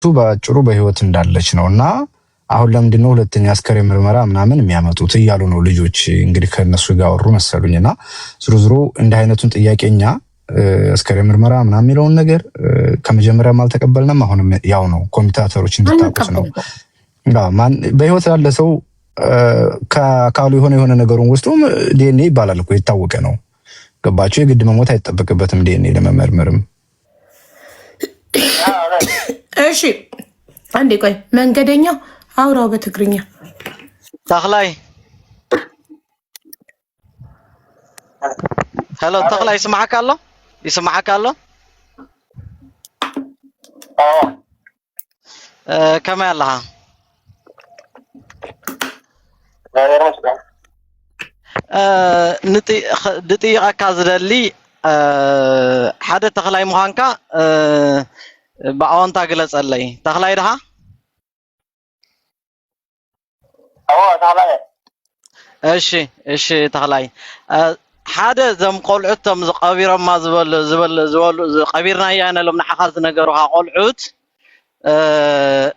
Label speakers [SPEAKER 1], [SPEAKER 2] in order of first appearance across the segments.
[SPEAKER 1] ባጭሩ በህይወት እንዳለች ነውና አሁን ለምንድነው ሁለተኛ አስከሬን ምርመራ ምናምን የሚያመጡት እያሉ ነው ልጆች እንግዲህ ከነሱ ጋር ወሩ መሰሉኝና ዝሮ እንደ አይነቱን ጥያቄኛ አስከሬን ምርመራ ምናምን የሚለውን ነገር ከመጀመሪያም አልተቀበልንም አሁንም ያው ነው ኮሚቴተሮች እንድታውቁት ነው ማን በህይወት ያለ ሰው ከአካሉ የሆነ ነገሩን ወስዶ ዲኤንኤ ይባላል እኮ የታወቀ ነው ገባችሁ የግድ መሞት አይተበከበትም ዲኤንኤ ለመመርመርም
[SPEAKER 2] እሺ አንዴ ቆይ መንገደኛው አውራው በትግርኛ
[SPEAKER 3] ተخላይ ሄሎ ተخላይ ይስማዓካ አሎ كما يلا دقيقة كازدلي حدا تخلاي مهانكا بعوان تاقلت علي تخلاي دها እሺ ተخلاي ሓደ ዘም ቆልዑቶም ዝቀቢሮም ማ ዝበሉ ቀቢርና ያነ ሎም ንሓኻዝ ነገሩሃ ቆልዑት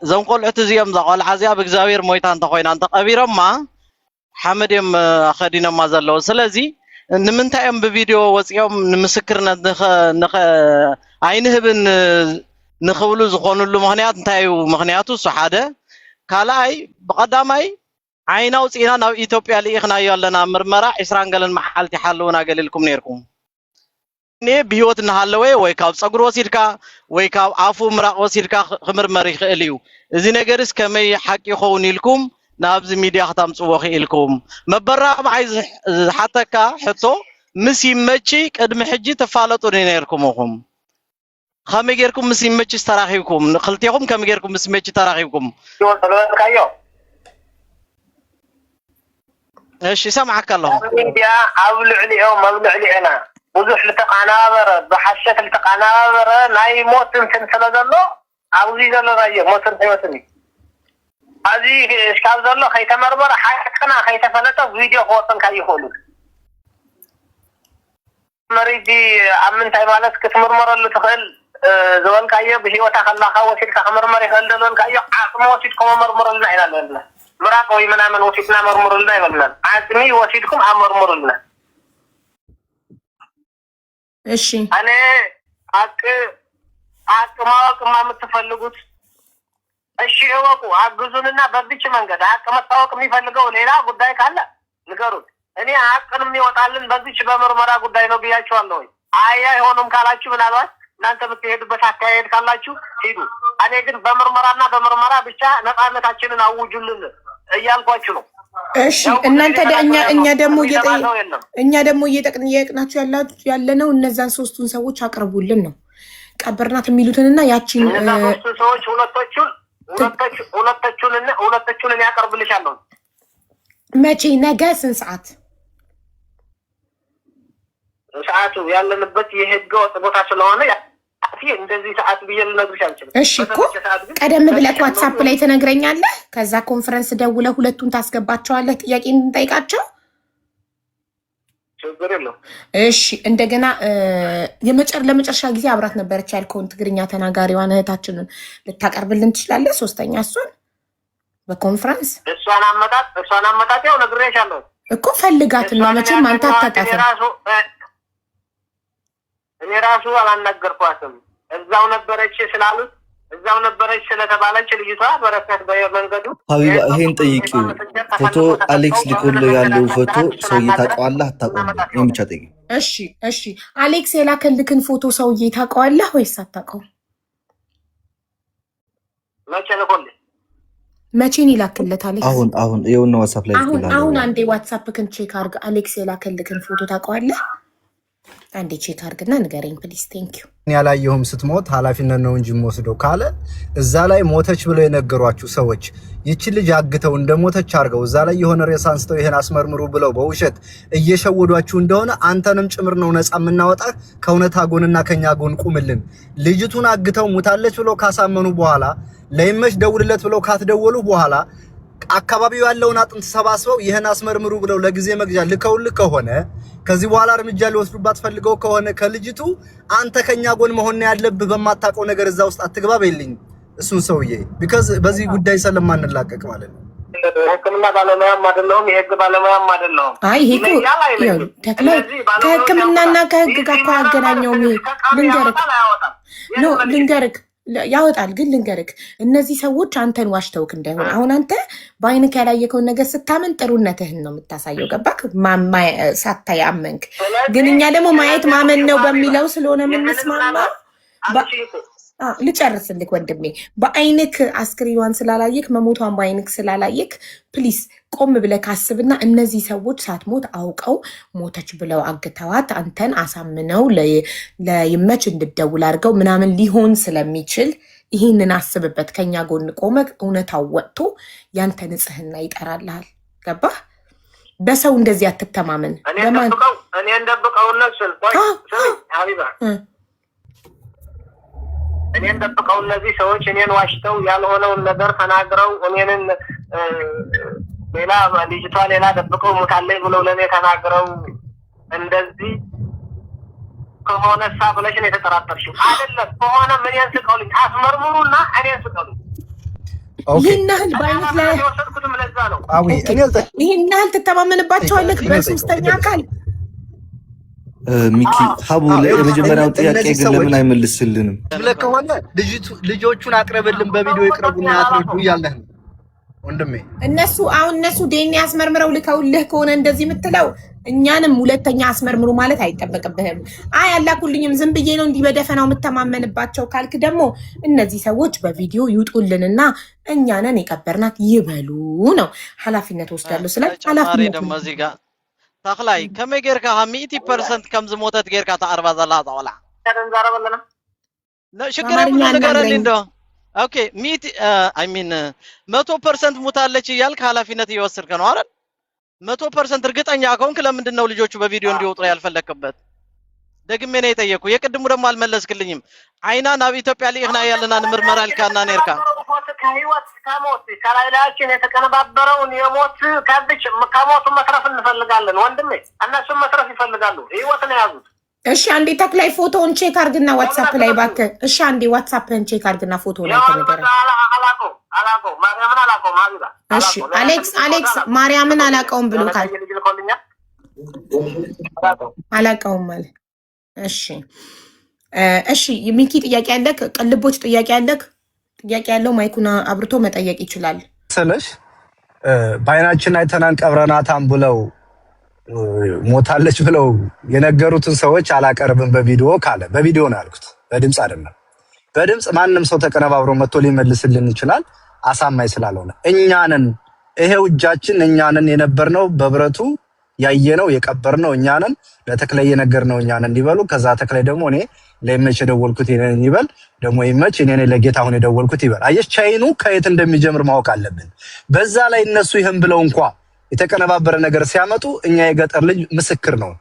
[SPEAKER 3] ዘም ቆልዑት እዚኦም ዘቆልዓ እዚኣ ብእግዚአብሔር ሞይታ እንተኮይና እንተቀቢሮም ማ ሓመድዮም አኸዲኖም ማዘለው ስለዚ ንምንታዮም በቪዲዮ ወጽዮም ንምስክርነት አይንህብን ንኽብሉ ዝኾኑሉ ምኽንያት እንታዩ ምኽንያቱ እሱ ሓደ ካልኣይ በቀዳማይ عينا وصينا ناو إثيوبيا لإخنا يالنا مرمرة إسران قالن محلتي حلونا قليلكم نيركم ني بيوت نهالوي ويكاب صقر وسيركا ويكاب عفو مرق وسيركا خمر مريخ إليو إذا نجرس كمي حكي خوني لكم نابز ميديا ختم صوخي لكم مبرا عايز حتى كا حتو مسي مچي قدم حجي تفالطوا نيركم وهم خامي غيركم مسي مچي تراخيكم خلتيكم كم غيركم مسي مچي تراخيكم ايش سمعك الله
[SPEAKER 4] يا اولع لي او مولع لي انا وضح لتقنابر بحشت لتقنابر ناي موت سنسله زلو عاوزي زلو رايه موت سنسله هذه اشكال زلو خي تمرمر حقنا خي تفلته فيديو فوتن كاي يقولوا مريدي امنتاي مالك كتمرمر له تخل زول كاي بهيوتا خلاها وسيل كمرمر يخل دلون كاي عقموت كمرمر لنا الى مراقوي منامن وسيدنا مرمر لنا يبلنا عاتمي وسيدكم مرمر لنا
[SPEAKER 2] እሺ
[SPEAKER 4] እኔ አቅማወቅ ማምትፈልጉት እሺ እወቁ አግዙንና በብቻ መንገድ አቅመታወቅ የሚፈልገው ሌላ ጉዳይ ካለ ንገሩት እኔ አቅንም ይወጣልን በዚች በመርመራ ጉዳይ ነው ብያችኋለሁ አያ ይሆንም ካላችሁ ምናልባት እናንተ ብትሄዱበት አካሄድ ካላችሁ ሂዱ እኔ ግን በመርመራ ብቻ ነፃነታችንን አውጁልን እያልኳችሁ ነው
[SPEAKER 2] እሺ እናንተ እኛ ደግሞ እየጠየቅናችሁ ያለነው እነዛን ሶስቱን ሰዎች አቅርቡልን ነው ቀበርናት የሚሉትንና ያቺን
[SPEAKER 4] ሶስቱ ሰዎች ሁለቶቹን ያቀርብልሻለሁ
[SPEAKER 2] መቼ ነገ ስንት
[SPEAKER 4] ሰዓቱ ያለንበት የህግ ወጥ ቦታ ስለሆነ እንደዚህ ሰዓት ቢየል ነግርሽ አልችልም
[SPEAKER 2] እሺ እኮ ቀደም ብለህ ዋትስአፕ ላይ ተነግረኛለህ ከዛ ኮንፈረንስ ደውለ ሁለቱን ታስገባቸዋለህ ጥያቄ እንጠይቃቸው
[SPEAKER 4] ችግር የለውም
[SPEAKER 2] እሺ እንደገና ለመጨረሻ ጊዜ አብራት ነበረች ያልከውን ትግርኛ ተናጋሪዋን እህታችንን ልታቀርብልን ትችላለህ ሶስተኛ እሷን በኮንፈረንስ
[SPEAKER 4] እሷን አመጣጥ ያው ነግሬሻለሁ
[SPEAKER 2] እኮ ፈልጋትና መቼም አንተ አታጣፈም
[SPEAKER 4] እኔ ራሱ አላናገርኳትም እዛው ነበረች ስላሉት እዛው ነበረች ስለተባለች ልጅቷ በረከት በመንገዱ
[SPEAKER 5] ሀቢባ ይሄን ጠይቂው ፎቶ አሌክስ ሊቆል ያለው ፎቶ ሰውዬ ታውቀዋለህ አታውቀውም ይሄን ብቻ ጠይቂ
[SPEAKER 2] እሺ አሌክስ የላከልክን ፎቶ ሰውዬ ታውቀዋለህ ወይስ አታውቀውም መቼን ይላክለት አሌክስ
[SPEAKER 5] አሁን ይኸውና ዋትስአፕ ላይ
[SPEAKER 2] አሁን አንዴ ዋትስአፕክን ቼክ አድርግ አሌክስ የላከልክን ፎቶ ታውቀዋለህ አንዴ ቼክ አድርግና ንገረኝ ፕሊዝ ቴንክ ዩ
[SPEAKER 1] ያላየሁም ስትሞት ኃላፊነት ነው እንጂ ወስደው ካለ እዛ ላይ ሞተች ብለው የነገሯችሁ ሰዎች ይቺ ልጅ አግተው እንደሞተች አርገው እዛ ላይ የሆነ ሬሳ አንስተው ይሄን አስመርምሩ ብለው በውሸት እየሸወዷችሁ እንደሆነ አንተንም ጭምር ነው ነፃ የምናወጣ ከእውነታ ጎንና ከኛ ጎን ቁምልን ልጅቱን አግተው ሙታለች ብለው ካሳመኑ በኋላ ለይመሽ ደውልለት ብለው ካትደወሉ በኋላ አካባቢው ያለውን አጥንት ሰባስበው ይሄን አስመርምሩ ብለው ለጊዜ መግጃ ልከውልህ ከሆነ ከዚህ በኋላ እርምጃ ሊወስዱባት ፈልገው ከሆነ ከልጅቱ አንተ ከኛ ጎን መሆን ያለብህ በማታውቀው ነገር እዛ ውስጥ አትግባ በይልኝ እሱን ሰውዬ ቢካዝ በዚህ ጉዳይ ስለማንላቀቅ ማለት ነው።
[SPEAKER 4] ሕክምና ባለሙያም አይደለሁም፣ የህግ ባለሙያም አይደለሁም።
[SPEAKER 2] አይ ይሄ ተክላይ ከሕክምናና ከህግ ጋር እኮ አገናኘውም። ልንገርክ ያወጣል ግን ልንገርክ፣ እነዚህ ሰዎች አንተን ዋሽተውክ እንዳይሆን። አሁን አንተ በአይንክ ያላየከውን ነገር ስታምን ጥሩነትህን ነው የምታሳየው። ገባክ? ሳታይ አመንክ። ግን እኛ ደግሞ ማየት ማመን ነው በሚለው ስለሆነ የምንስማማ ልጨርስልክ ወንድሜ። በአይንክ አስክሬኗን ስላላየክ መሞቷን በአይንክ ስላላየክ ፕሊስ ቆም ብለህ አስብና እነዚህ ሰዎች ሳትሞት አውቀው ሞተች ብለው አግተዋት አንተን አሳምነው ለይመች እንድደውል አድርገው ምናምን ሊሆን ስለሚችል ይህንን አስብበት። ከኛ ጎን ቆመክ እውነታው ወጥቶ ያንተ ንጽህና ይጠራልሃል። ገባህ? በሰው እንደዚህ አትተማመን።
[SPEAKER 4] እኔ እንደብቀው ነስል እኔን ደብቀው እነዚህ ሰዎች እኔን ዋሽተው ያልሆነውን ነገር ተናግረው እኔንን ሌላ ልጅቷ ሌላ ደብቀው ሞታለች ብለው ለእኔ ተናግረው እንደዚህ ከሆነሳ ብለሽ ነው የተጠራጠርሽው አይደለም? ከሆነ ምን ያንስቀውልኝ አስመርምሩና እኔን ስቀሉኝ።
[SPEAKER 2] ይህን ያህል በአይነት ላይ
[SPEAKER 4] የወሰድኩትም ለዛ ነው።
[SPEAKER 2] ይህን ያህል ትተማመንባቸዋለህ በሶስተኛ አካል?
[SPEAKER 5] ሚኪ ሀቡ የመጀመሪያው ጥያቄ ግን ለምን አይመልስልንም
[SPEAKER 1] ብለህ ከሆነ ልጆቹን አቅርብልን በቪዲዮ ይቅረቡና ያስረዱ እያለህ ነው ወንድሜ።
[SPEAKER 2] እነሱ ዴኒ አስመርምረው ልከውልህ ከሆነ እንደዚህ የምትለው እኛንም ሁለተኛ አስመርምሩ ማለት አይጠበቅብህም። አይ አላኩልኝም ዝም ብዬ ነው እንዲህ በደፈናው የምተማመንባቸው ካልክ ደግሞ እነዚህ ሰዎች በቪዲዮ ይውጡልንና እኛንን የቀበርናት ይበሉ ነው። ኃላፊነት ወስዳለሁ ስለ ኃላፊነት
[SPEAKER 3] ደግሞ እዚህ ጋር ተክላይ ከመይ ጌርካ 100% ከም ዝሞተት ጌርካ ተዓርባ ዘላ ጣውላ
[SPEAKER 4] ተንዛረበለና
[SPEAKER 3] ሽክር የለም ነገረኒ እንዶ ኦኬ 100% ሙታለች እያልክ ኃላፊነት እየወሰድክ ነው አይደል? 100% እርግጠኛ ከሆንክ ለምንድን ነው ልጆቹ በቪዲዮ እንዲወጡ ያልፈለክበት? ደግሜ ነው የጠየኩ። የቅድሙ ደግሞ አልመለስክልኝም። አይና ናብ ኢትዮጵያ ሊእክና ያለና ምርመራ ልካና ነርካ
[SPEAKER 4] ከህይወት ከሞት ከላይላችን የተቀነባበረውን የሞት ከሞቱ መትረፍ እንፈልጋለን ወንድሜ። እነሱም መትረፍ ይፈልጋሉ። ህይወት ነው ያዙት።
[SPEAKER 2] እሺ አንዴ ተክላይ ፎቶውን ቼክ አድርግና ዋትስአፕ ላይ እባክህ። እሺ አንዴ ዋትስአፕን ቼክ አድርግና ፎቶ ላይ ተነገረ። እሺ አሌክስ ማርያምን አላውቀውም ብሎታል። አላውቀውም ማለት እሺ ሚኪ ጥያቄ ያለክ? ቅልቦች ጥያቄ ያለክ? ጥያቄ ያለው ማይኩና አብርቶ መጠየቅ ይችላል። ስለሽ
[SPEAKER 1] በአይናችን አይተናን ቀብረናታን ብለው ሞታለች ብለው የነገሩትን ሰዎች አላቀርብም በቪዲዮ ካለ በቪዲዮ ነው ያልኩት፣ በድምጽ አይደለም። በድምጽ ማንም ሰው ተቀነባብሮ መጥቶ ሊመልስልን ይችላል፣ አሳማኝ ስላልሆነ እኛንን ይሄው እጃችን እኛንን የነበርነው በብረቱ ያየነው የቀበርነው እኛንን ለተክላይ የነገርነው እኛንን እንዲበሉ ከዛ ተክላይ ደግሞ እኔ ለይመች የደወልኩት እኔን ይበል ደግሞ ይመች እኔ ለጌታሁን የደወልኩት ይበል። አየሽ ቻይኑ ከየት እንደሚጀምር ማወቅ አለብን። በዛ ላይ እነሱ ይሄን ብለው እንኳን የተቀነባበረ ነገር ሲያመጡ እኛ የገጠር ልጅ ምስክር ነው፣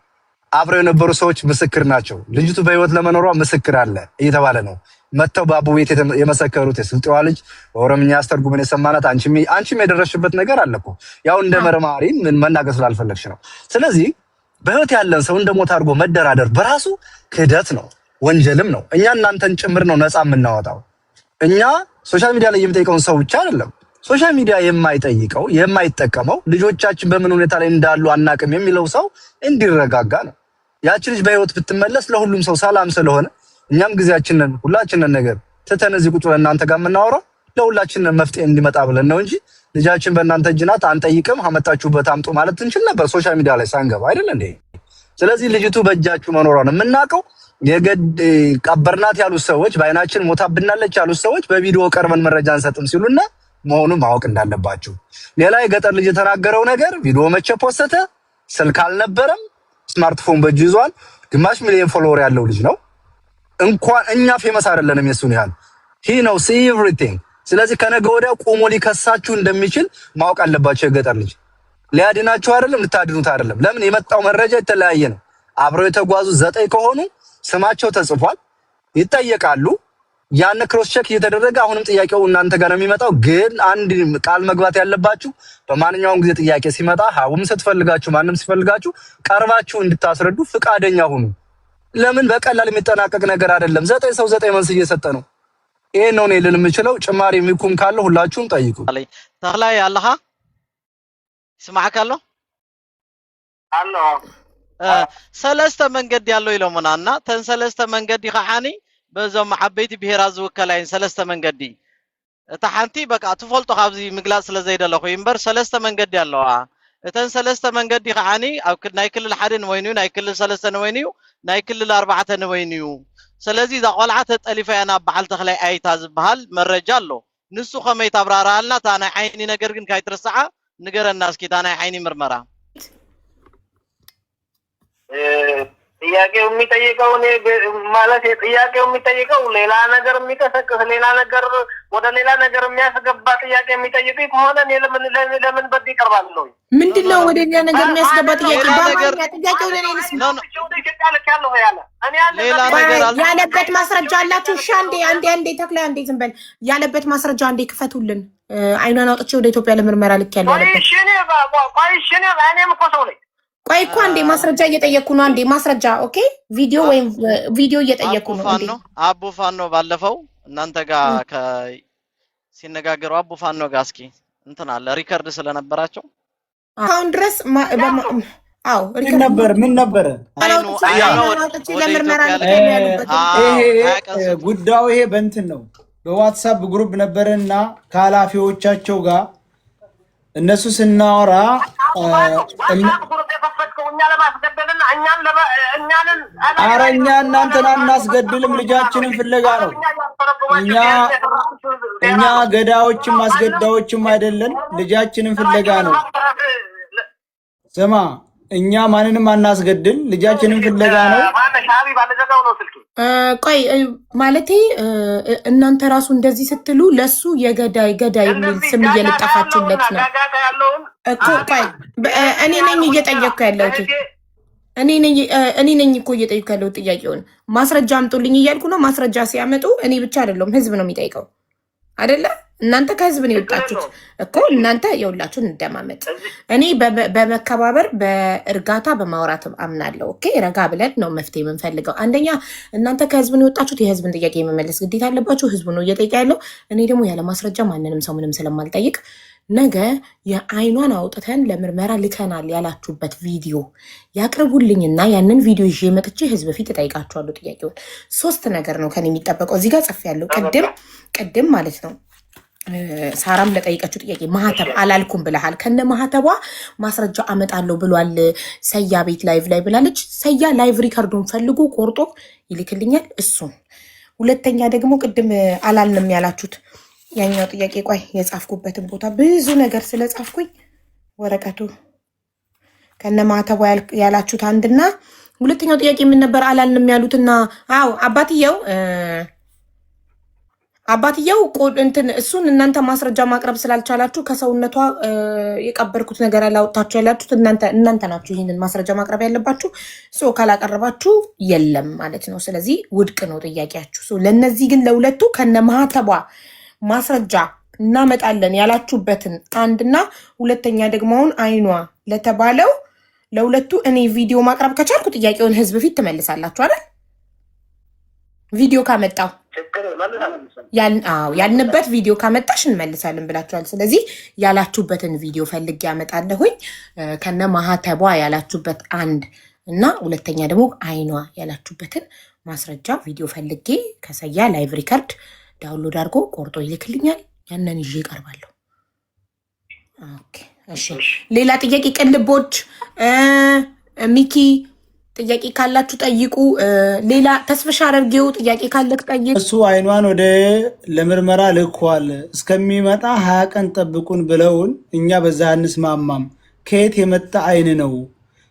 [SPEAKER 1] አብረው የነበሩ ሰዎች ምስክር ናቸው። ልጅቱ በህይወት ለመኖሯ ምስክር አለ እየተባለ ነው። መተው ባቡ ቤት የመሰከሩት የስልጤዋ ልጅ በኦሮምኛ አስተርጉመን የሰማናት አንቺም የደረሽበት ነገር አለ እኮ ያው እንደ መርማሪ ምን መናገር ስላልፈለግሽ ነው። ስለዚህ በህይወት ያለን ሰው እንደሞት አድርጎ መደራደር በራሱ ክህደት ነው፣ ወንጀልም ነው። እኛ እናንተን ጭምር ነው ነፃ የምናወጣው። እኛ ሶሻል ሚዲያ ላይ የሚጠይቀውን ሰው ብቻ አይደለም፣ ሶሻል ሚዲያ የማይጠይቀው የማይጠቀመው ልጆቻችን በምን ሁኔታ ላይ እንዳሉ አናቅም የሚለው ሰው እንዲረጋጋ ነው። ያቺ ልጅ በህይወት ብትመለስ ለሁሉም ሰው ሰላም ስለሆነ እኛም ጊዜያችንን ሁላችንን ነገር ትተን እዚህ ቁጭ ብለን እናንተ ጋር የምናወራው ለሁላችንን መፍትሄ እንዲመጣ ብለን ነው እንጂ ልጃችን በእናንተ እጅ ናት አንጠይቅም፣ አመጣችሁበት አምጡ ማለት እንችል ነበር ሶሻል ሚዲያ ላይ ሳንገባ አይደል እንዴ? ስለዚህ ልጅቱ በእጃችሁ መኖሯን የምናውቀው የገድ ቀበርናት ያሉት ሰዎች በአይናችን ሞታብናለች ያሉት ሰዎች በቪዲዮ ቀርበን መረጃ እንሰጥም ሲሉና መሆኑን ማወቅ እንዳለባችሁ። ሌላ የገጠር ልጅ የተናገረው ነገር ቪዲዮ መቼ ፖስተ? ስልክ አልነበረም፣ ስማርትፎን በእጁ ይዟል። ግማሽ ሚሊዮን ፎሎወር ያለው ልጅ ነው። እንኳን እኛ ፌመስ አይደለንም የሱን ያህል he knows everything። ስለዚህ ከነገ ወዲያ ቆሞ ሊከሳችሁ እንደሚችል ማወቅ አለባችሁ። የገጠር ልጅ ሊያድናችሁ አይደለም ልታድኑት አይደለም። ለምን የመጣው መረጃ የተለያየ ነው። አብረው የተጓዙ 9 ከሆኑ ስማቸው ተጽፏል፣ ይጠየቃሉ። ያን ክሮስ ቼክ እየተደረገ አሁንም ጥያቄው እናንተ ጋር ነው የሚመጣው። ግን አንድ ቃል መግባት ያለባችሁ በማንኛውም ጊዜ ጥያቄ ሲመጣ ሀውም ስትፈልጋችሁ ማንም ሲፈልጋችሁ ቀርባችሁ እንድታስረዱ ፍቃደኛ ሁኑ። ለምን በቀላል የሚጠናቀቅ ነገር አይደለም። 9 ሰው 9 መልስ እየሰጠ ነው። ይሄ ነው እኔ ልል የምችለው። ጭማሪ የሚኩም ካለ ሁላችሁም ጠይቁ።
[SPEAKER 3] ተክላይ አለሃ ስማዓክ አሎ
[SPEAKER 4] አሎ
[SPEAKER 3] ሰለስተ መንገድ ያለው ይለሙናና ተንሰለስተ መንገድ ይኻኒ በዞም ዓበይቲ ብሔራት ዝውከላይን ሰለስተ መንገዲ እታ ሓንቲ በቃ ትፈልጦ ካብዚ ምግላጽ ስለ ዘይደለኹ እምበር ሰለስተ መንገዲ ኣለዋ እተን ሰለስተ መንገዲ ይኻኒ ኣብ ናይ ክልል ሓደን ወይኑ ናይ ክልል ሰለስተን ወይኑ ናይ ክልል ኣርባዕተን ወይኑ ስለዚህ ዛ ቆልዓ ተጠሊፈያና በዓል ተክላይ አይታ ዝበሃል መረጃ ኣሎ ንሱ ከመይ ታብራራልና ታ ናይ ዓይኒ ነገር ግን ካይትረሳዓ ንገረና እስኪ ታ ናይ ዓይኒ ምርመራ
[SPEAKER 4] ጥያቄው የሚጠይቀው እኔ ማለት ጥያቄው የሚጠይቀው ሌላ ነገር የሚቀሰቅስ ሌላ ነገር ወደ ሌላ ነገር የሚያስገባ ጥያቄ የሚጠይቅ ከሆነ እኔ ለምን በዚህ ይቀርባል ነው
[SPEAKER 2] ምንድነው ወደ ሌላ ነገር የሚያስገባ ጥያቄ ጥያቄው ለኔ ያለበት ማስረጃ አላችሁ እሺ አንዴ ተክላይ አንዴ ዝም በል ያለበት ማስረጃ አንዴ ክፈቱልን አይኗን አውጥቼ ወደ ኢትዮጵያ ለምርመራ ልክ ያለው ያለበት
[SPEAKER 4] እኔም እኮ ሰው ነኝ
[SPEAKER 2] ቆይ እኮ አንዴ ማስረጃ እየጠየኩ ነው አንዴ ማስረጃ ኦኬ ቪዲዮ እየጠየኩ ነው አንዴ
[SPEAKER 3] አቡ ፋኖ ባለፈው እናንተ ጋር ሲነጋገሩ አቡ ፋኖ ጋር እስኪ እንትና አለ ሪከርድ ስለነበራቸው
[SPEAKER 2] አሁን ድረስ አው
[SPEAKER 6] ምን ነበር ጉዳዩ ይሄ በእንትን ነው በዋትስአፕ ግሩፕ ነበርና ከኃላፊዎቻቸው ጋር እነሱ ስናወራ አረኛ እናንተን አናስገድልም ልጃችንን ፍለጋ ነው እኛ ገዳዎችም አስገዳዮችም አይደለን ልጃችንን ፍለጋ ነው ስማ እኛ ማንንም አናስገድል ልጃችንን ፍለጋ ነው
[SPEAKER 2] ቆይ ማለቴ እናንተ ራሱ እንደዚህ ስትሉ ለሱ የገዳይ የሚል ስም እየለጠፋችሁለት ነው እኮ ቆይ እኔ ነኝ እየጠየቅኩ ያለሁት እኔ ነኝ እኮ እየጠየቅኩ ያለሁት ጥያቄውን ማስረጃ አምጡልኝ እያልኩ ነው ማስረጃ ሲያመጡ እኔ ብቻ አይደለም ህዝብ ነው የሚጠይቀው አይደለ እናንተ ከህዝብ ነው የወጣችሁት እኮ እናንተ የሁላችሁን እንደማመጥ እኔ በመከባበር በእርጋታ በማውራት አምናለሁ ኦኬ ረጋ ብለን ነው መፍትሄ የምንፈልገው አንደኛ እናንተ ከህዝብ ነው የወጣችሁት የህዝብን ጥያቄ መመለስ ግዴታ አለባችሁ ህዝቡ ነው እየጠየቀ ያለው እኔ ደግሞ ያለ ማስረጃ ማንንም ሰው ምንም ስለማልጠይቅ ነገ የአይኗን አውጥተን ለምርመራ ልከናል ያላችሁበት ቪዲዮ ያቅርቡልኝና ያንን ቪዲዮ ይዤ መጥቼ ህዝብ ፊት እጠይቃችኋለሁ ጥያቄውን ሶስት ነገር ነው ከኔ የሚጠበቀው እዚህ ጋር ጽፌያለሁ ቅድም ማለት ነው ሳራም ለጠይቀችው ጥያቄ ማህተብ አላልኩም ብለሃል ከነ ማህተቧ ማስረጃ አመጣለሁ ብሏል ሰያ ቤት ላይቭ ላይ ብላለች ሰያ ላይቭ ሪከርዱን ፈልጎ ቆርጦ ይልክልኛል እሱን ሁለተኛ ደግሞ ቅድም አላልንም ያላችሁት ያኛው ጥያቄ ቆይ የጻፍኩበትን ቦታ ብዙ ነገር ስለጻፍኩኝ ወረቀቱ ከነ ማህተቧ ያላችሁት አንድና ሁለተኛው ጥያቄ ምን ነበር አላልንም ያሉትና አው አባትየው እንትን እሱን እናንተ ማስረጃ ማቅረብ ስላልቻላችሁ ከሰውነቷ የቀበርኩት ነገር አላወጣችሁ ያላችሁት እናንተ ናችሁ ይሄንን ማስረጃ ማቅረብ ያለባችሁ ሶ ካላቀረባችሁ የለም ማለት ነው ስለዚህ ውድቅ ነው ጥያቄያችሁ ሶ ለነዚህ ግን ለሁለቱ ከነማህተቧ ማስረጃ እናመጣለን ያላችሁበትን አንድና ሁለተኛ ደግሞ አሁን አይኗ ለተባለው ለሁለቱ እኔ ቪዲዮ ማቅረብ ከቻልኩ ጥያቄውን ህዝብ ፊት ትመልሳላችሁ አይደል ቪዲዮ ካመጣው ያልንበት ቪዲዮ ካመጣሽ እንመልሳለን ብላችኋል ስለዚህ ያላችሁበትን ቪዲዮ ፈልጌ ያመጣለሁኝ ከነ ማህተቧ ያላችሁበት አንድ እና ሁለተኛ ደግሞ አይኗ ያላችሁበትን ማስረጃ ቪዲዮ ፈልጌ ከሰያ ላይቭ ሪከርድ ዳውንሎድ አድርጎ ቆርጦ ይልክልኛል ያንን ይዤ እቀርባለሁ ኦኬ እሺ ሌላ ጥያቄ ቅልቦች ሚኪ ጥያቄ ካላችሁ ጠይቁ ሌላ ተስፈሻ አረርጌው ጥያቄ ካለክ ጠይቅ
[SPEAKER 6] እሱ አይኗን ወደ ለምርመራ ልኳል እስከሚመጣ 20 ቀን ጠብቁን ብለውን እኛ በዛ እንስማማም ከየት የመጣ አይን ነው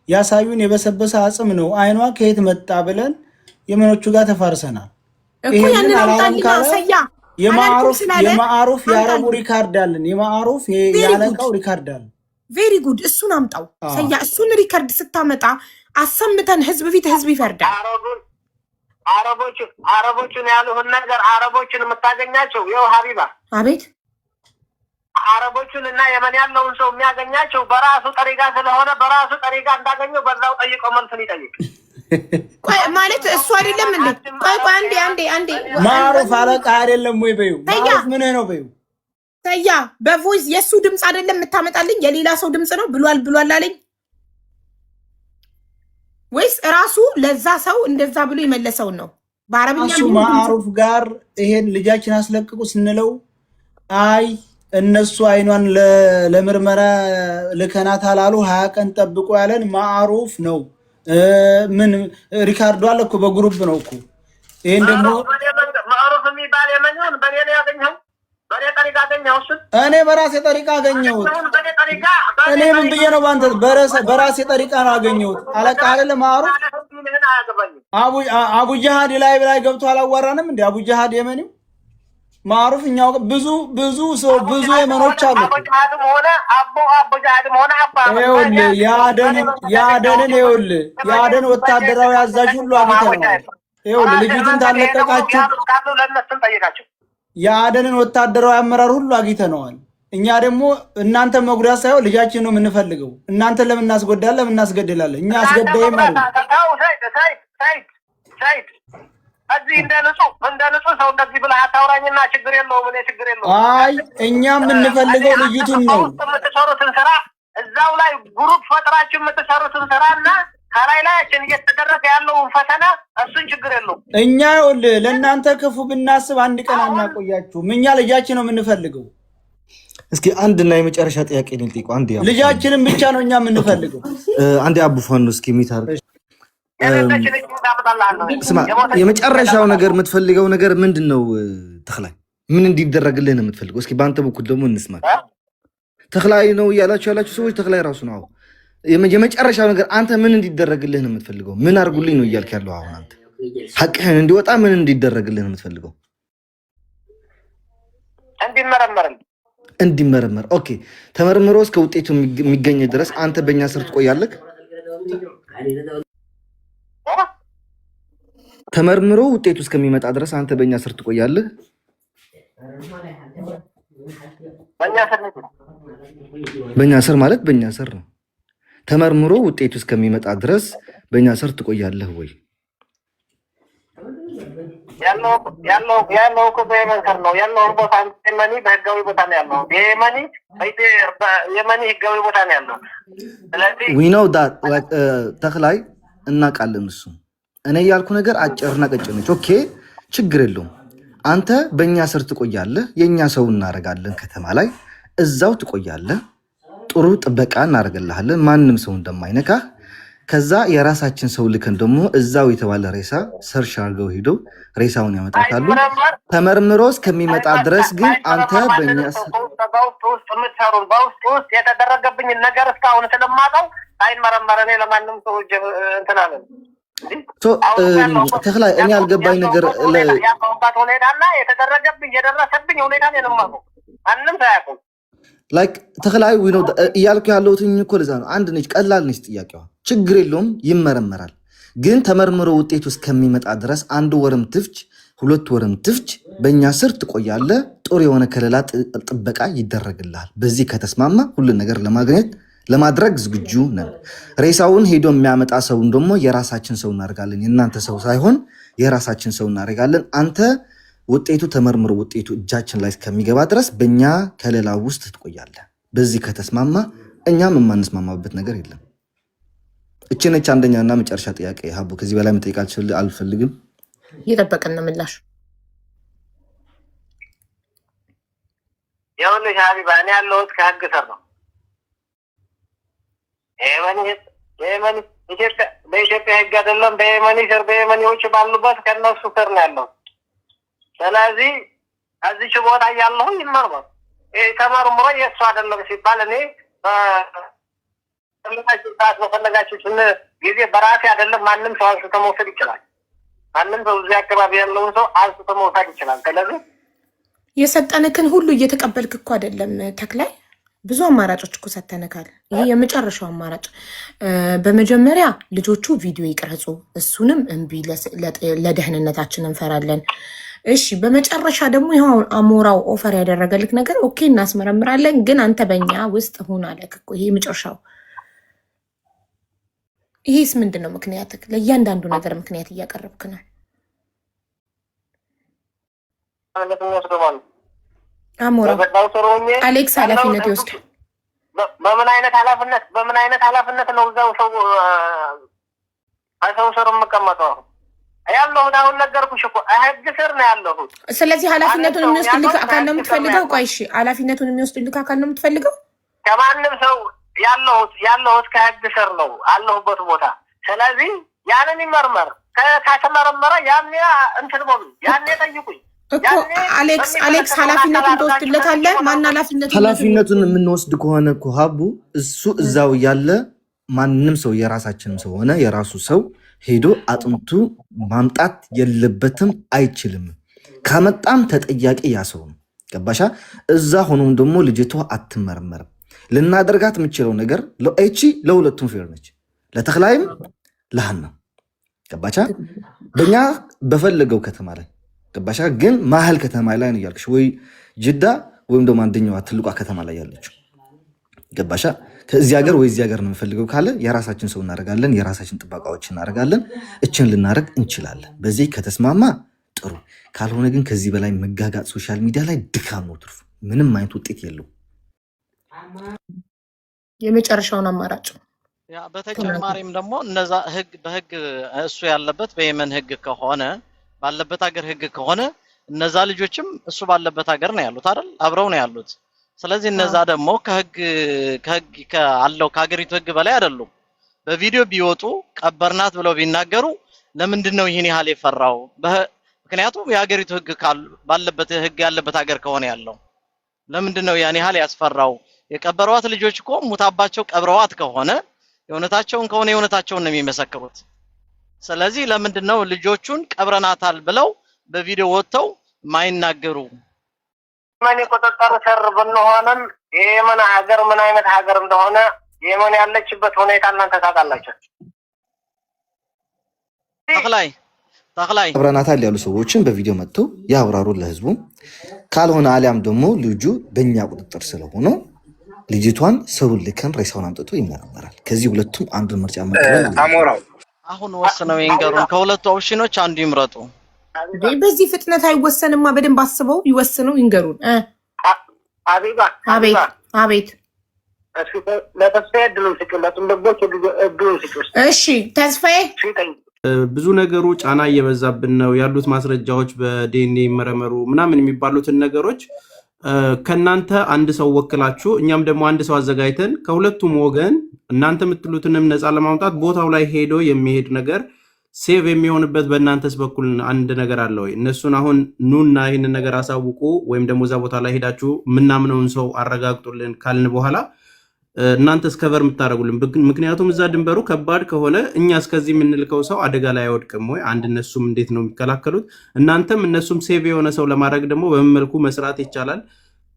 [SPEAKER 6] ያሳዩን የበሰበሰ አጽም ነው አይኗ ከየት መጣ ብለን የመኖቹ ጋር ተፋርሰናል
[SPEAKER 2] እኮ ያንን አውጣልኝ ሰያ
[SPEAKER 6] የማዕሩፍ ያረቡ ሪካርድ አለን የማዕሩፍ ያለቃው ሪካርድ አለን
[SPEAKER 2] ቬሪ ጉድ እሱን አምጣው ሰያ እሱን ሪካርድ ስታመጣ አሰምተን ህዝብ ፊት ህዝብ ይፈርዳል
[SPEAKER 4] አረቦችን ያሉን ነገር አረቦችን የምታገኛቸው ይኸው ሀቢባ
[SPEAKER 2] አቤት
[SPEAKER 4] አረቦችን እና የመን ያለውን ሰው የሚያገኛቸው በራሱ ጠሪጋ ስለሆነ በራሱ ጠሪጋ እንዳገኘው በዛው ጠይቀው መልስን ይጠይቅ
[SPEAKER 2] ቆይ ማለት እሱ አይደለም እንዴ? ቆይ አንዴ
[SPEAKER 6] ማሩፍ አለቃ አይደለም ወይ በይው። ማሩፍ ምን ነው በይው።
[SPEAKER 2] ተያ በቮይስ የሱ ድምጽ አይደለም የምታመጣልኝ፣ የሌላ ሰው ድምጽ ነው ብሏል አለኝ ወይስ ራሱ ለዛ ሰው እንደዛ ብሎ የመለሰውን ነው? በአረብኛ
[SPEAKER 6] እሱ ማሩፍ ጋር ይሄን ልጃችን አስለቅቁ ስንለው አይ እነሱ አይኗን ለምርመራ ልከናት አላሉ 20 ቀን ጠብቆ ያለን ማሩፍ ነው። ምን ሪካርዶ አለ እኮ በግሩፕ ነው እኮ። ይሄን ደግሞ
[SPEAKER 4] ማሩፍ የሚባል የመኛውን በኔ ነው ያገኘው። በኔ ጠሪቃ አገኘው። እሱ እኔ
[SPEAKER 6] በራሴ ጠሪቃ አገኘሁት። እኔ ምን ብዬ ነው ባንተ በራሴ ጠሪቃ ነው አገኘሁት። አለቃ አይደለ ማሩፍ። አቡ ጀሃድ ላይ ገብቶ አላዋራንም እንዴ? አቡ ጀሃድ የመኒው ማሩፍ እኛው ብዙ ሰው ብዙ የመኖች አሉ። ያደን ወታደራዊ አዛዥ ሁሉ አግኝተናል። ይኸውልህ ልጅቱን ታለቀቃችሁ የአደንን ወታደራዊ አመራር ሁሉ አግኝተነዋል። እኛ ደግሞ እናንተ መጉዳት ሳይሆን ልጃችን ነው የምንፈልገው። እናንተን ለምን እናስጎዳለን? ለምን እናስገድላለን? እኛ አስገዳይ ማለት እዚህ እንደ ንጹህ ሰው እንደዚህ ብለህ አታውራኝና ችግር የለውም። እኔ ችግር የለውም። አይ እኛ የምንፈልገው ልጅቱን ነው።
[SPEAKER 4] የምትሰሩትን ስራ እዛው ላይ ግሩፕ ፈጥራችሁ የምትሰሩትን ስራ እና ከላይ ላያችን እየተደረገ ያለውን ፈተና እሱን ችግር የለውም።
[SPEAKER 6] እኛ ይኸውልህ ለእናንተ ክፉ ብናስብ አንድ ቀን አናቆያችሁም። እኛ ልጃችን ነው የምንፈልገው።
[SPEAKER 5] እስኪ አንድና የመጨረሻ ጥያቄ ነው ልጠይቀው። አንዴ
[SPEAKER 6] ልጃችንን ብቻ ነው እኛ የምንፈልገው።
[SPEAKER 5] አንዴ አቡፋን ነው እስኪ የሚታርቅ ስማ፣ የመጨረሻው ነገር የምትፈልገው ነገር ምንድነው? ተክላይ ምን እንዲደረግልህ ነው የምትፈልገው? እስኪ በአንተ በኩል ደግሞ እንስማ። ተክላይ ነው ያላችሁ ሰዎች ተክላይ ራሱ ነው። የመጨረሻው ነገር አንተ ምን እንዲደረግልህ ነው የምትፈልገው? ምን አድርጉልኝ ነው እያልክ ያለው አሁን? አንተ ሐቅህን እንዲወጣ ምን እንዲደረግልህ ነው የምትፈልገው? እንዲመረመር። ኦኬ፣ ተመርምሮ እስከ ውጤቱ የሚገኝ ድረስ አንተ በእኛ ስር ትቆያለህ? ተመርምሮ ውጤቱ እስከሚመጣ ድረስ አንተ በእኛ ስር ትቆያለህ? በእኛ ስር ማለት በእኛ ስር ነው። ተመርምሮ ውጤቱ እስከሚመጣ ድረስ በእኛ ስር ትቆያለህ ወይ?
[SPEAKER 4] ያለው እኮ በየመን ስር ነው ያለው። ቦታ የመኒ በህጋዊ ቦታ ነው ያለው። የመኒ ህጋዊ ቦታ ነው ያለው። ስለዚህ
[SPEAKER 5] we know that ተክላይ እናውቃለን እሱ እኔ ያልኩ ነገር አጭርና ቀጭን ነች። ኦኬ ችግር የለውም። አንተ በእኛ ስር ትቆያለህ። የእኛ ሰው እናደርጋለን። ከተማ ላይ እዛው ትቆያለህ። ጥሩ ጥበቃ እናደርግልሃለን፣ ማንም ሰው እንደማይነካህ። ከዛ የራሳችን ሰው ልከን ደግሞ እዛው የተባለ ሬሳ ሰርሽ አድርገው ሄደው ሬሳውን ያመጣታሉ። ተመርምሮ እስከሚመጣ ድረስ ግን አንተ በእኛ
[SPEAKER 4] በውስጥ የተደረገብኝ ነገር እስካሁን ስለማውቀው ሳይመረመር እኔ ለማንም ሰው እንትናለን
[SPEAKER 5] ተክላይ እኔ ያልገባኝ ነገር
[SPEAKER 4] ያለሁበት ሁኔታና የተደረገብኝ የደረሰብኝ ሁኔታ ነው። ማንም ሳያውቁም
[SPEAKER 5] ላይክ ተክላይ እያልኩ ያለሁት እኮ ለዛ ነው። አንድ ነች፣ ቀላል ነች ጥያቄዋ። ችግር የለውም ይመረመራል። ግን ተመርምሮ ውጤቱ እስከሚመጣ ድረስ 1 ወርም ትፍች 2 ወርም ትፍች በእኛ ስር ትቆያለህ። ጥሩ የሆነ ከለላ ጥበቃ ይደረግልሃል። በዚህ ከተስማማ ሁሉን ነገር ለማድረግ ዝግጁ ነን። ሬሳውን ሄዶ የሚያመጣ ሰውን ደግሞ የራሳችን ሰው እናደርጋለን። የእናንተ ሰው ሳይሆን የራሳችን ሰው እናደርጋለን። አንተ ውጤቱ ተመርምሮ ውጤቱ እጃችን ላይ እስከሚገባ ድረስ በእኛ ከለላ ውስጥ ትቆያለህ። በዚህ ከተስማማ እኛም የማንስማማበት ነገር የለም። እቺ ነች አንደኛና መጨረሻ ጥያቄ። ሀቡ ከዚህ በላይ መጠየቅ አልፈልግም።
[SPEAKER 2] እየጠበቅን ነው ምላሽ።
[SPEAKER 4] ይኸውልሽ ሀቢባ እኔ ያለሁት ከህግ ስር ነው። በኢትዮጵያ ህግ አይደለም። በየመኒ ስር በየመኒዎች ባሉበት ከነሱ ስር ነው ያለው። ስለዚህ እዚች ቦታ እያለሁ ይመርመር። ተመርምሮ የእሱ አይደለም ሲባል እኔ በፈለጋችሁ ሰዓት በፈለጋችሁ ጊዜ በራሴ አይደለም ማንም ሰው አንስቶ መውሰድ ይችላል። ማንም ሰው እዚህ አካባቢ ያለውን ሰው አንስቶ መውሰድ ይችላል። ስለዚህ
[SPEAKER 2] የሰጠንክን ሁሉ እየተቀበልክ እኮ አይደለም ተክላይ። ብዙ አማራጮች እኮ ሰተነካል። ይሄ የመጨረሻው አማራጭ። በመጀመሪያ ልጆቹ ቪዲዮ ይቅረጹ፣ እሱንም እምቢ፣ ለደህንነታችን እንፈራለን። እሺ፣ በመጨረሻ ደግሞ ይኸው አሞራው ኦፈር ያደረገልክ ነገር ኦኬ እናስመረምራለን፣ ግን አንተ በእኛ ውስጥ ሁን አለክ እኮ። ይሄ የመጨረሻው ይሄስ ምንድነው ምክንያትክ? ለእያንዳንዱ ነገር ምክንያት እያቀረብክ ነው። አሞራ አሌክስ ኃላፊነት ይወስድ።
[SPEAKER 4] በምን አይነት ኃላፊነት ነው እዛው ሰው ስር የምቀመጠው? ያለሁት አሁን ነገርኩሽ እኮ ህግ ስር ነው ያለሁት።
[SPEAKER 2] ስለዚህ ኃላፊነቱን የሚወስድልህ አካል ነው የምትፈልገው? ቆይ እሺ፣ ኃላፊነቱን የሚወስድልህ አካል ነው የምትፈልገው?
[SPEAKER 4] ከማንም ሰው ያለሁት ከህግ ስር ነው አለሁበት ቦታ። ስለዚህ ያንን ይመርመር። ከተመረመረ ያኔ እንትን በሉ፣ ያኔ ጠይቁኝ
[SPEAKER 2] እኮ አሌክስ ኃላፊነቱን ትወስድለታለህ? ማን
[SPEAKER 5] ኃላፊነቱን የምንወስድ ከሆነ እኮ ሀቡ እሱ እዛው ያለ ማንም ሰው የራሳችንም ሰው ሆነ የራሱ ሰው ሄዶ አጥንቱ ማምጣት የለበትም፣ አይችልም። ካመጣም ተጠያቂ ያ ሰው ነው። ገባሻ? እዛ ሆኖም ደግሞ ልጅቷ አትመረመርም። ልናደርጋት የምችለው ነገር ለእቺ ለሁለቱም ፌር ነች፣ ለተክላይም ለሃና። ገባሻ? በእኛ በፈለገው ከተማ ላይ ገባሻ? ግን ማህል ከተማ ላይ ነው ያልክሽ፣ ወይ ጅዳ ወይም ደግሞ አንደኛዋ ትልቋ ከተማ ላይ ያለችው። ገባሻ? ከዚህ ሀገር ወይ እዚህ ሀገር ነው የምፈልገው ካለ የራሳችን ሰው እናደርጋለን፣ የራሳችን ጥበቃዎች እናደርጋለን። እችን ልናደርግ እንችላለን። በዚህ ከተስማማ ጥሩ፣ ካልሆነ ግን ከዚህ በላይ መጋጋጥ ሶሻል ሚዲያ ላይ ድካም ነው ትርፉ፣ ምንም አይነት ውጤት የለው።
[SPEAKER 2] የመጨረሻውን አማራጭ
[SPEAKER 3] ያ በተጨማሪም ደግሞ እነዛ በህግ እሱ ያለበት በየመን ህግ ከሆነ ባለበት ሀገር ህግ ከሆነ እነዛ ልጆችም እሱ ባለበት ሀገር ነው ያሉት አይደል? አብረው ነው ያሉት። ስለዚህ እነዛ ደግሞ ከህግ ካለው ከሀገሪቱ ህግ በላይ አይደሉም። በቪዲዮ ቢወጡ ቀበርናት ብለው ቢናገሩ ለምንድን ነው ይሄን ያህል የፈራው? ምክንያቱም የሀገሪቱ ህግ ባለበት ህግ ያለበት ሀገር ከሆነ ያለው ለምንድን ነው ያን ያህል ያስፈራው? የቀበሯት ልጆች እኮ ሙታባቸው ቀብረዋት ከሆነ የእውነታቸውን ከሆነ የእውነታቸውን ነው የሚመሰክሩት። ስለዚህ ለምንድን ነው ልጆቹን ቀብረናታል ብለው በቪዲዮ ወጥተው ማይናገሩ?
[SPEAKER 4] የመን ቁጥጥር ስር ብንሆንም የየመን ሀገር ምን አይነት ሀገር እንደሆነ የመን ያለችበት ሁኔታ እናንተ ታውቃላችሁ።
[SPEAKER 3] ተክላይ
[SPEAKER 5] ቀብረናታል ያሉ ሰዎችን በቪዲዮ መጥተው ያብራሩ ለህዝቡ። ካልሆነ አሊያም ደግሞ ልጁ በእኛ ቁጥጥር ስለሆነ ልጅቷን ሰው ልከን ሬሳውን አምጥቶ ይመረመራል። ከዚህ ሁለቱም አንዱን ምርጫ መቀበል
[SPEAKER 3] አሞራው አሁን ወስነው ይንገሩን። ከሁለቱ ኦፕሽኖች አንዱ ይምረጡ።
[SPEAKER 2] በዚህ ፍጥነት አይወሰንማ። በደንብ አስበው ይወስነው ይንገሩን። አቤት እሺ ተስፋዬ፣
[SPEAKER 7] ብዙ ነገሩ ጫና እየበዛብን ነው ያሉት ማስረጃዎች በዲኤንኤ ይመረመሩ ምናምን የሚባሉትን ነገሮች ከናንተ አንድ ሰው ወክላችሁ እኛም ደግሞ አንድ ሰው አዘጋጅተን ከሁለቱም ወገን እናንተ የምትሉትንም ነፃ ለማውጣት ቦታው ላይ ሄዶ የሚሄድ ነገር ሴቭ የሚሆንበት በእናንተስ በኩል አንድ ነገር አለ ወይ? እነሱን አሁን ኑና ይህንን ነገር አሳውቁ ወይም ደግሞ እዛ ቦታ ላይ ሄዳችሁ ምናምነውን ሰው አረጋግጡልን ካልን በኋላ እናንተስ ከቨር የምታደርጉልን። ምክንያቱም እዛ ድንበሩ ከባድ ከሆነ እኛ እስከዚህ የምንልከው ሰው አደጋ ላይ አይወድቅም ወይ? አንድ እነሱም እንዴት ነው የሚከላከሉት? እናንተም እነሱም ሴቭ የሆነ ሰው ለማድረግ ደግሞ በምን መልኩ መስራት ይቻላል?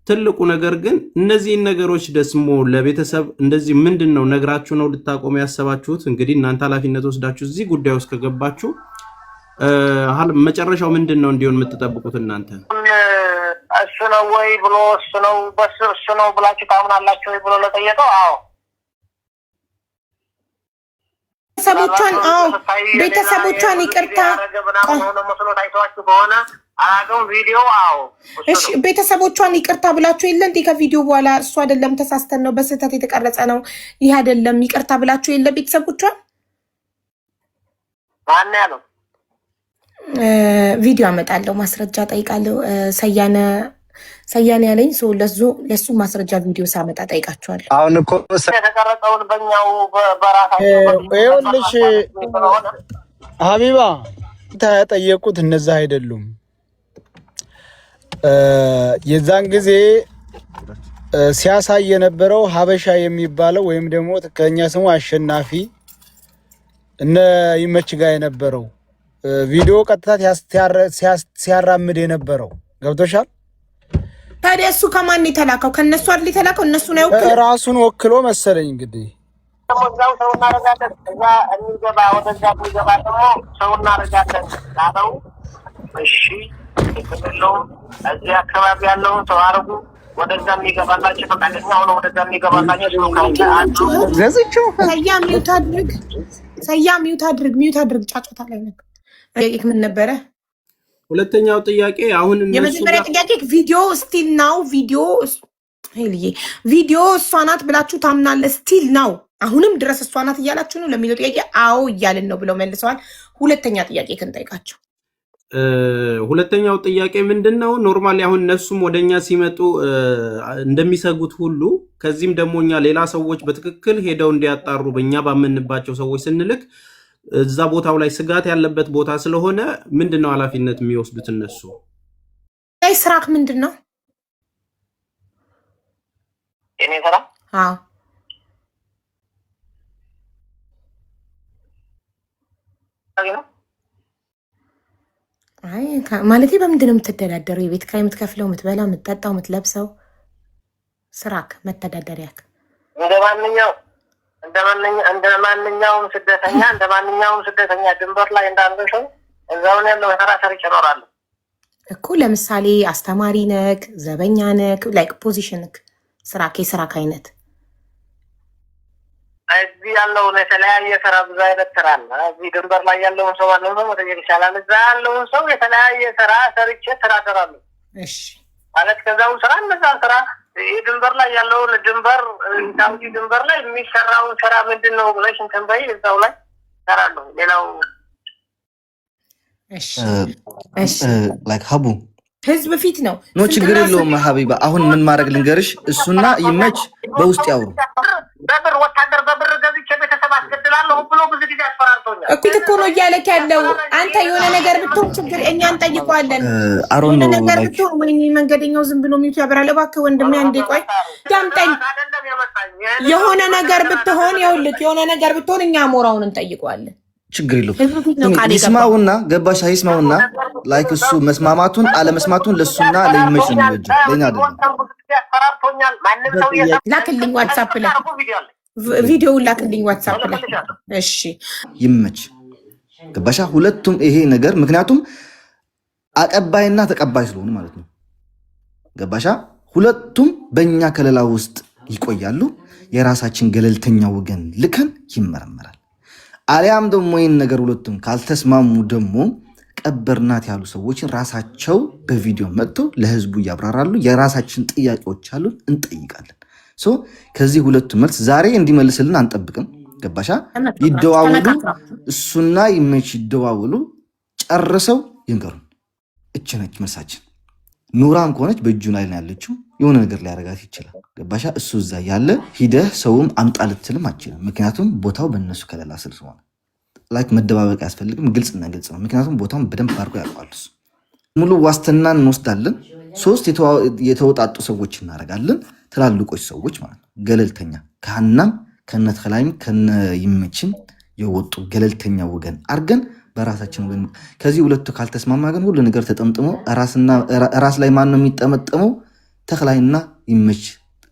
[SPEAKER 7] ትልቁ ነገር ግን እነዚህን ነገሮች ደግሞ ለቤተሰብ እንደዚህ ምንድን ነው ነግራችሁ ነው ልታቆሙ ያሰባችሁት? እንግዲህ እናንተ ኃላፊነት ወስዳችሁ እዚህ ጉዳይ ውስጥ ከገባችሁ መጨረሻው ምንድን ነው እንዲሆን የምትጠብቁት እናንተ?
[SPEAKER 4] እሱ ነው ወይ ብሎ እሱ ነው ብላችሁ ታምናላችሁ ወይ ብሎ ለጠየቀው አዎ
[SPEAKER 2] ቤተሰቦቿን ይቅርታ ቤተሰቦቿን ይቅርታ ብላችሁ የለ እንዴ? ከቪዲዮ በኋላ እሱ አይደለም ተሳስተን ነው በስህተት የተቀረጸ ነው ይሄ አይደለም ይቅርታ ብላችሁ የለ? ቤተሰቦቿን
[SPEAKER 4] ማን ያለው
[SPEAKER 2] ቪዲዮ አመጣለሁ ማስረጃ ጠይቃለሁ። ሰያነ ያለኝ ሰው ለሱ ማስረጃ ቪዲዮ ሳመጣ ጠይቃቸዋለሁ።
[SPEAKER 1] አሁን እኮ
[SPEAKER 4] የተቀረጸውን በእኛው በራሳቸው
[SPEAKER 6] ይኸውልሽ ሀቢባ ተጠየቁት እነዛ አይደሉም። የዛን ጊዜ ሲያሳይ የነበረው ሀበሻ የሚባለው ወይም ደግሞ ትክክለኛ ስሙ አሸናፊ እነ ይመች ጋር የነበረው ቪዲዮ ቀጥታ ሲያራምድ የነበረው ገብቶሻል?
[SPEAKER 2] ታዲያ እሱ ከማን የተላከው? ከነሱ አይደል የተላከው? እነሱ ነው
[SPEAKER 6] ራሱን ወክሎ መሰለኝ እንግዲህ
[SPEAKER 4] ሰው እናረጋለን። እዛ እንገባ ወደዛ እንገባ ደግሞ ሰው እናረጋለን ላለው እሺ፣ እዚህ አካባቢ ያለውን ሰው አርጉ ወደዛ የሚገባላችሁ ፈቃደኛ ሆኖ ወደዛ የሚገባላችሁ
[SPEAKER 1] ገዝቼው
[SPEAKER 2] ሰያ ሚውት አድርግ ጫጫታ ላይ ነው። ምን ነበረ
[SPEAKER 7] ሁለተኛው ጥያቄ? አሁን
[SPEAKER 2] የመጀመሪያ ጥያቄ ቪዲዮ ስቲል ናው ቪዲዮ እሷ ናት ብላችሁ ታምናለህ? ስቲል ናው አሁንም ድረስ እሷ ናት እያላችሁ ነው ለሚለው ጥያቄ አዎ እያልን ነው ብለው መልሰዋል። ሁለተኛ ጥያቄ ክንጠይቃቸው።
[SPEAKER 7] ሁለተኛው ጥያቄ ምንድነው? ኖርማሊ አሁን እነሱም ወደኛ ሲመጡ እንደሚሰጉት ሁሉ ከዚህም ደግሞ እኛ ሌላ ሰዎች በትክክል ሄደው እንዲያጣሩ በእኛ ባመንባቸው ሰዎች ስንልክ እዛ ቦታው ላይ ስጋት ያለበት ቦታ ስለሆነ ምንድነው ኃላፊነት የሚወስዱት እነሱ?
[SPEAKER 2] ስራክ ምንድነው?
[SPEAKER 4] እኔ ስራ
[SPEAKER 2] ማለቴ በምንድን ነው የምትተዳደረው? የቤት ኪራይ የምትከፍለው፣ የምትበላው፣ የምትጠጣው፣ የምትለብሰው ስራክ መተዳደሪያክ
[SPEAKER 4] እንደ ማንኛውም ስደተኛ ድንበር ላይ እንዳለ ሰው እዛውን ያለው ስራ ሰርቼ እኖራለሁ
[SPEAKER 2] እኮ። ለምሳሌ አስተማሪ ነክ፣ ዘበኛ ነክ፣ ላይክ ፖዚሽንክ ስራክ የስራክ አይነት
[SPEAKER 4] እዚህ ያለውን የተለያየ ስራ ብዙ አይነት ስራ አለ። እዚህ ድንበር ላይ ያለውን ሰው መጠየቅ ይቻላል። እዛ ያለውን ሰው የተለያየ ስራ ሰርቼ እሰራለሁ።
[SPEAKER 2] እሺ
[SPEAKER 4] ማለት ከዛው ስራ እነዛ ስራ ድንበር ላይ ያለውን ሳውዲ ድንበር ላይ የሚሰራውን ስራ ምንድን ነው ብለሽ እንትን በይ እዛው ላይ እሰራለሁ። ሌላው
[SPEAKER 5] ላይክ ሀቡ
[SPEAKER 2] ህዝብ ፊት ነው
[SPEAKER 5] ኖ ችግር የለውም ሀቢባ። አሁን ምን ማድረግ ልንገርሽ፣ እሱና ይመች በውስጥ ያውሩ።
[SPEAKER 4] በብር ወታደር በብር ገዝቼ ቤተሰብ አስገድላለሁ ብሎ ብዙ ጊዜ አስፈራርቶኛል
[SPEAKER 2] እኮ ነው እያለክ ያለው። አንተ የሆነ ነገር ብትሆን ችግር እኛ እንጠይቀዋለን። የሆነ ነገር ብትሆን ወይ መንገደኛው ዝም ብሎ ሚቱ ያበራል። እባክህ ወንድሜ አንዴ ቆይ ዳምጠኝ። የሆነ ነገር ብትሆን የሆነ ነገር ብትሆን እኛ ሞራውን እንጠይቀዋለን።
[SPEAKER 5] ችግር የለውም ይስማውና ገባሻ? ይስማውና ላይክ እሱ መስማማቱን አለመስማቱን ለሱና ለይመች ነው እንጂ ለኛ አይደለም።
[SPEAKER 2] ላክልኝ ዋትስአፕ ላይ ቪዲዮውን ላክልኝ ዋትስአፕ ላይ። እሺ
[SPEAKER 5] ይመች ገባሻ? ሁለቱም ይሄ ነገር ምክንያቱም አቀባይና ተቀባይ ስለሆኑ ማለት ነው። ገባሻ? ሁለቱም በእኛ ከለላ ውስጥ ይቆያሉ። የራሳችን ገለልተኛ ወገን ልከን ይመረመራል። አሊያም ደግሞ ይህን ነገር ሁለቱም ካልተስማሙ ደግሞ ቀበርናት ያሉ ሰዎችን ራሳቸው በቪዲዮ መጥተው ለህዝቡ እያብራራሉ። የራሳችን ጥያቄዎች አሉ እንጠይቃለን። ከዚህ ሁለቱ መልስ ዛሬ እንዲመልስልን አንጠብቅም። ገባሻ? ይደዋውሉ፣ እሱና ይመች ይደዋውሉ፣ ጨርሰው ይንገሩን። እች ነች መልሳችን። ኑራም ከሆነች በእጁ ላይ ነው ያለችው፣ የሆነ ነገር ሊያረጋት ይችላል። ገባሻ? እሱ እዛ ያለ ሂደህ ሰውም አምጣ ልትልም አችልም። ምክንያቱም ቦታው በእነሱ ከለላ ስር ስለሆነ ላይክ መደባበቅ አያስፈልግም። ግልጽና ግልጽ ነው። ምክንያቱም ቦታውን በደንብ አድርጎ ያውቃሉ። ሙሉ ዋስትና እንወስዳለን። 3 የተወጣጡ ሰዎች እናደርጋለን። ትላልቆች ሰዎች ማለት ነው። ገለልተኛ ከሀናም ከነተላይም ከነይመችም የወጡ ገለልተኛ ወገን አድርገን በራሳችን ወገን ከዚህ ሁለቱ ካልተስማማ ግን ሁሉ ነገር ተጠምጥሞ ራስ ላይ ማን ነው የሚጠመጠመው? ተክላይና ይመች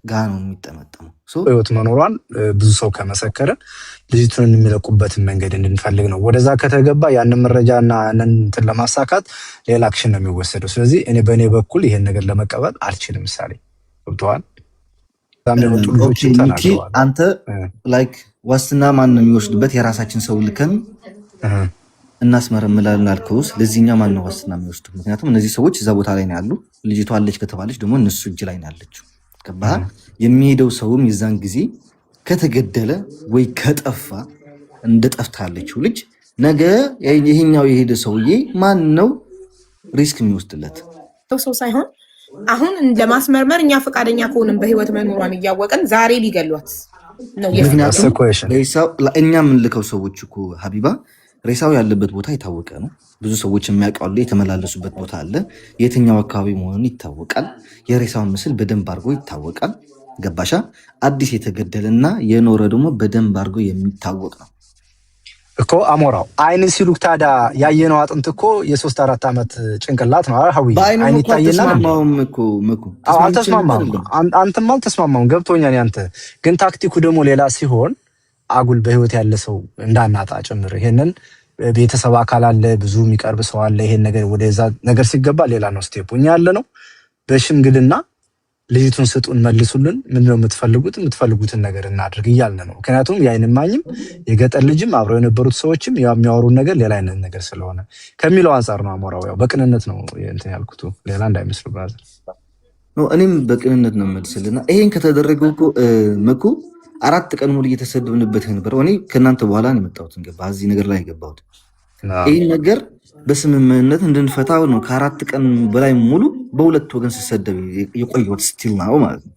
[SPEAKER 5] ጋ ነው የሚጠመጠመው።
[SPEAKER 1] ህይወት መኖሯን ብዙ ሰው ከመሰከረ ልጅቱን የሚለቁበትን መንገድ እንድንፈልግ ነው። ወደዛ ከተገባ ያንን መረጃና እንትን ለማሳካት ሌላ አክሽን ነው የሚወሰደው። ስለዚህ እኔ በእኔ በኩል ይሄን ነገር ለመቀበል አልችልም። ምሳሌ ገብተዋል።
[SPEAKER 5] አንተ ላይክ ዋስትና ማን ነው የሚወስድበት? የራሳችን ሰው ልከን እናስመረምላለን አልከውስ። ለዚህኛ ማን ነው ዋስትና የሚወስዱ? ምክንያቱም እነዚህ ሰዎች እዛ ቦታ ላይ ነው ያሉ። ልጅቷ አለች ከተባለች ደግሞ እነሱ እጅ ላይ ነው ያለችው። ገባህ? የሚሄደው ሰውም የዛን ጊዜ ከተገደለ ወይ ከጠፋ እንደ ጠፍታ ያለችው ልጅ ነገ ይሄኛው የሄደ ሰውዬ ማን ነው ሪስክ የሚወስድለት?
[SPEAKER 2] ሰው ሳይሆን አሁን ለማስመርመር እኛ ፈቃደኛ ከሆንም በህይወት መኖሯን እያወቀን ዛሬ ሊገሏት ነው።
[SPEAKER 5] ምክንያቱም እኛ የምንልከው ሰዎች እኮ ሀቢባ ሬሳው ያለበት ቦታ የታወቀ ነው። ብዙ ሰዎች የሚያውቃሉ። የተመላለሱበት ቦታ አለ። የትኛው አካባቢ መሆኑን ይታወቃል። የሬሳውን ምስል በደንብ አድርጎ ይታወቃል። ገባሻ? አዲስ የተገደለና የኖረ ደግሞ በደንብ አድርጎ የሚታወቅ ነው
[SPEAKER 1] እኮ አሞራው። አይን ሲሉክ ታዲያ ያየነው አጥንት እኮ የ3-4 ዓመት ጭንቅላት ነው። ሀዊ አይን ይታየና አንተም አልተስማማም። ገብቶኛል። ያንተ ግን ታክቲኩ ደግሞ ሌላ ሲሆን አጉል በህይወት ያለ ሰው እንዳናጣ ጭምር ይሄንን ቤተሰብ አካል አለ፣ ብዙ የሚቀርብ ሰው አለ። ይሄን ነገር ወደዛ ነገር ሲገባ ሌላ ነው ስቴፑ። እኛ ያለ ነው በሽምግልና ልጅቱን ስጡን፣ መልሱልን፣ ምንድነው የምትፈልጉትን ነገር እናድርግ እያልን ነው። ምክንያቱም የዓይን እማኝም የገጠር ልጅም አብረው የነበሩት ሰዎችም የሚያወሩን ነገር ሌላ አይነት ነገር ስለሆነ ከሚለው አንጻር ነው። አሞራው ያው በቅንነት ነው እንትን ያልኩት፣ ሌላ እንዳይመስሉ ብራዘር።
[SPEAKER 5] እኔም በቅንነት ነው መልስልና ይሄን ከተደረገው እኮ መኩ 4 ቀን ሙሉ እየተሰደብንበት ነበር። እኔ ከእናንተ በኋላ ነው የመጣሁት፣ እዚህ ነገር ላይ የገባሁት። ይህን ነገር በስምምነት እንድንፈታው ነው። ከ4 ቀን በላይ ሙሉ በሁለት ወገን ሲሰደብ የቆየሁት ስቲል ነው ማለት ነው።